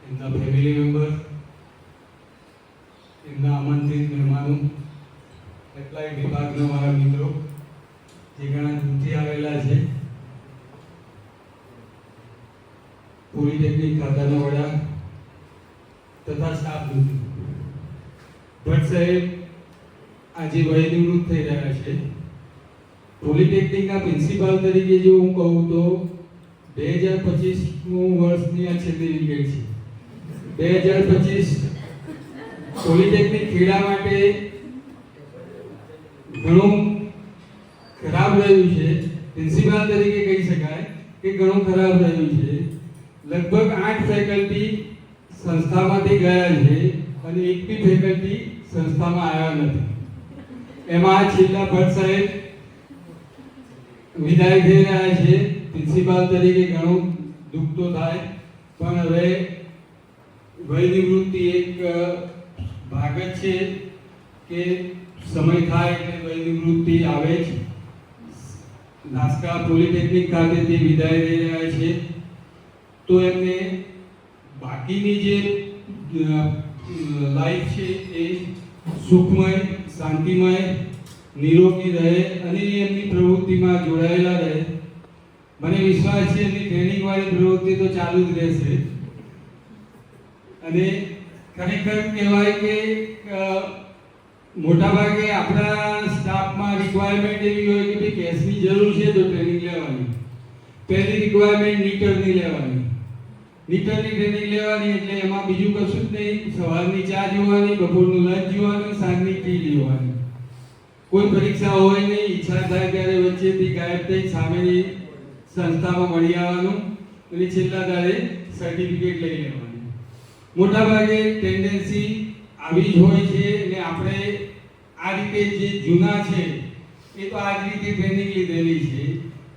એમના family member, એમના આમંત્રિત મહેમાનો, એપ્લાય વિભાગના મારા મિત્રો જે ઘણા દૂરથી આવેલા છે, પોલિટેકનિક ખાતાના વડા તથા સ્ટાફ મિત્રો, ભટ્ટ સાહેબ આજે વય નિવૃત્ત થઈ રહ્યા છે. પોલિટેકનિકના પ્રિન્સિપાલ તરીકે જો હું કહું તો 2025 વર્ષની આ છેલ્લી વિકેટ છે. 2025 પોલિટેકનિક ખેડા માટે ઘણું ખરાબ રહ્યું છે. પ્રિન્સિપાલ તરીકે કહી શકાય કે ઘણું ખરાબ રહ્યું છે. લગભગ 8 ફેકલ્ટી સંસ્થામાંથી ગયા છે અને એક બી ફેકલ્ટી સંસ્થામાં આવ્યા નથી. એમાં છેલ્લા ભટ્ટ સાહેબ વિદાય થઈ રહ્યા છે. પ્રિન્સિપાલ તરીકે ઘણું દુઃખ તો થાય, પણ હવે વય નિવૃત્તિ એક ભાગ જ છે કે સમય થાય એટલે વય નિવૃત્તિ આવે જ. નાસ્કા પોલિટેકનિક ખાતેથી વિદાય લઈ રહ્યા છે, તો એમને બાકીની જે લાઈફ છે એ સુખમય, શાંતિમય, નિરોગી રહે અને એમની પ્રવૃત્તિમાં જોડાયેલા રહે. મને વિશ્વાસ છે એમની ટ્રેનિંગ વાળી પ્રવૃત્તિ તો ચાલુ જ રહેશે. અને ખરેખર કહેવાય કે મોટાભાગે આપણા સ્ટાફમાં રિક્વાયરમેન્ટ એવી હોય કે ભાઈ કેશની જરૂર છે તો ટ્રેનિંગ લેવાની. પહેલી રિક્વાયરમેન્ટ નીટરની લેવાની. નીટરની ટ્રેનિંગ લેવાની એટલે એમાં બીજું કશું જ નહીં. સવારની ચા જોવાની, બપોરનું લંચ જોવાનું, સાંજની ટી લેવાની. કોઈ પરીક્ષા હોય નહીં, ઈચ્છા થાય ત્યારે વચ્ચેથી ગાયબ થઈ સામેની સંસ્થામાં મળી આવવાનું અને છેલ્લા દાડે સર્ટિફિકેટ લઈ લેવાનું. મોટાભાગે ટેન્ડન્સી આવી જ હોય છે અને આપણે આ રીતે જે જૂના છે એ તો આ જ રીતે ટ્રેનિંગ લીધેલી છે.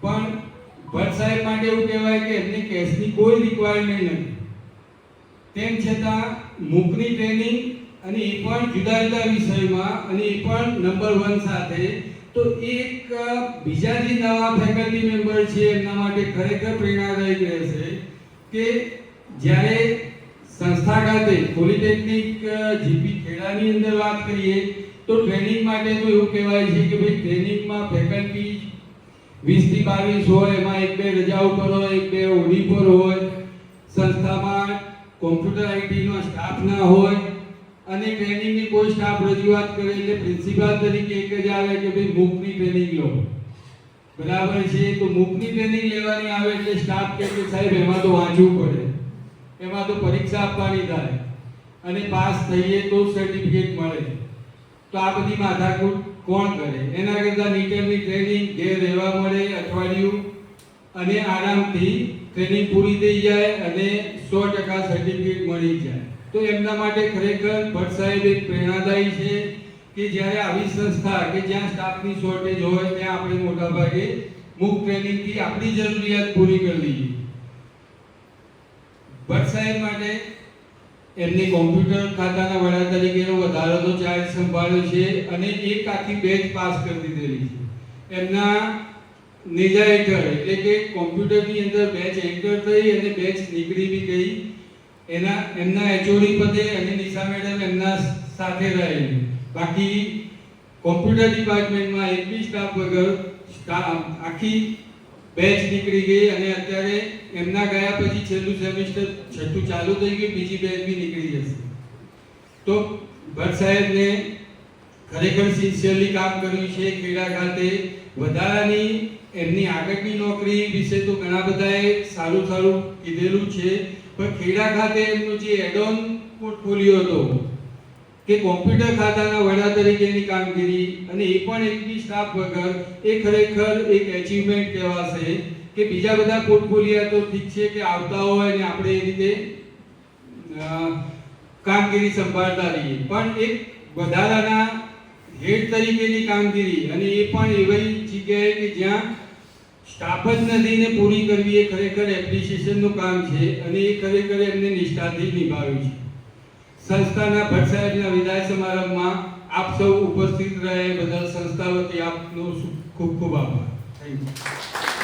પણ ભટ્ટ સાહેબ માટે એવું કહેવાય કે એમને કેશની કોઈ રિક્વાયરમેન્ટ નથી. તેમ છતાં મૂકની ટ્રેનિંગ અને એ પણ જુદા જુદા વિષયમાં અને એ પણ નંબર 1 સાથે, તો એક બીજા જે નવા ફેકલ્ટી મેમ્બર છે એમના માટે ખરેખર પ્રેરણાદાયક રહેશે કે જ્યારે સંસ્થા ખાતે પોલિટેકનિક જીપી ખેડાની અંદર વાત કરીએ તો ટ્રેનિંગ માટે તો એવું કહેવાય છે કે ભાઈ ટ્રેનિંગમાં ફેકલ્ટી 20 થી 22 હોય, એમાં 1-2 રજા ઉપર હોય, 1-2 ઓડી પર હોય, સંસ્થામાં કોમ્પ્યુટર આઈટીનો સ્ટાફ ના હોય અને ટ્રેનિંગની કોઈ સ્ટાફ રજૂઆત કરે એટલે પ્રિન્સિપાલ તરીકે એક જ આવે કે ભાઈ મૂકની ટ્રેનિંગ લો. બરાબર છે, તો મૂકની ટ્રેનિંગ લેવાની આવે એટલે સ્ટાફ કહે કે સાહેબ એમાં તો વાંચવું પડે, એમાં તો પરીક્ષા આપવાની થાય અને પાસ થઈએ તો સર્ટિફિકેટ મળે. તો આ બધી માથાકૂટ કોણ કરે? એના કરતાં નીટરની ટ્રેનિંગ ઘેર રહેવા મળે અઠવાડિયું અને આરામથી ટ્રેનિંગ પૂરી થઈ જાય અને 100% સર્ટિફિકેટ મળી જાય. તો એમના માટે ખરેખર ભટ્ટ સાહેબ એક પ્રેરણાદાયી છે કે જ્યારે આવી સંસ્થા કે જ્યાં સ્ટાફની શોર્ટેજ હોય ત્યાં આપણે મોટાભાગે મૂક ટ્રેનિંગથી આપણી જરૂરિયાત પૂરી કરી લઈએ. ભટ્ટ સાહેબ માટે એમને કોમ્પ્યુટર ખાતાના વડા તરીકેનો વધારાનો ચાર્જ સંભાળ્યો છે અને એક આખી બેચ પાસ કરી દીધેલી છે. એમના નેજા હેઠળ એટલે કે કોમ્પ્યુટરની અંદર બેચ એન્ટર થઈ અને બેચ નીકળી બી ગઈ. એમના એચઓડી પદે અને નિશા મેડમ એમના સાથે રહેલી. બાકી કોમ્પ્યુટર ડિપાર્ટમેન્ટમાં એક બી સ્ટાફ વગર આખી બેચ નીકળી ગઈ અને અત્યારે એમના ગયા પછી છેલ્લું સેમિસ્ટર છઠ્ઠું ચાલુ થઈ ગયું, બીજી બેચ બી નીકળી જશે. તો ભટ્ટ સાહેબને ખરેખર સિન્સિયરલી કામ કર્યું છે ખેડા ખાતે. વધારાની એમની આગળની નોકરી વિશે તો ઘણા બધાએ સારું કીધેલું છે, પણ ખેડા ખાતે એમનો જે એડોન પોર્ટફોલિયો હતો કે કોમ્પ્યુટર ખાતાના વડા તરીકેની કામગીરી અને એ પણ એક બી સ્ટાફ વગર, એ ખરેખર એક એચિવમેન્ટ કહેવાશે કે બીજા બધા પોર્ટફોલિયા તો ઠીક છે કે આવતા હોય અને આપણે એ રીતે કામગીરી સંભાળતા રહીએ, પણ એક વધારાના હેડ તરીકેની કામગીરી અને એ પણ એવી જગ્યાએ કે જ્યાં સ્ટાફ જ નથી ને પૂરી કરવી એ ખરેખર એપ્રિશિએશનનું કામ છે અને એ ખરેખર એમને નિષ્ઠાથી નિભાવ્યું છે. સંસ્થાના ભટ્ટ સાહેબના વિદાય સમારંભમાં આપ સૌ ઉપસ્થિત રહે બદલ સંસ્થા વતી આપનો ખૂબ ખૂબ આભાર. Thank you.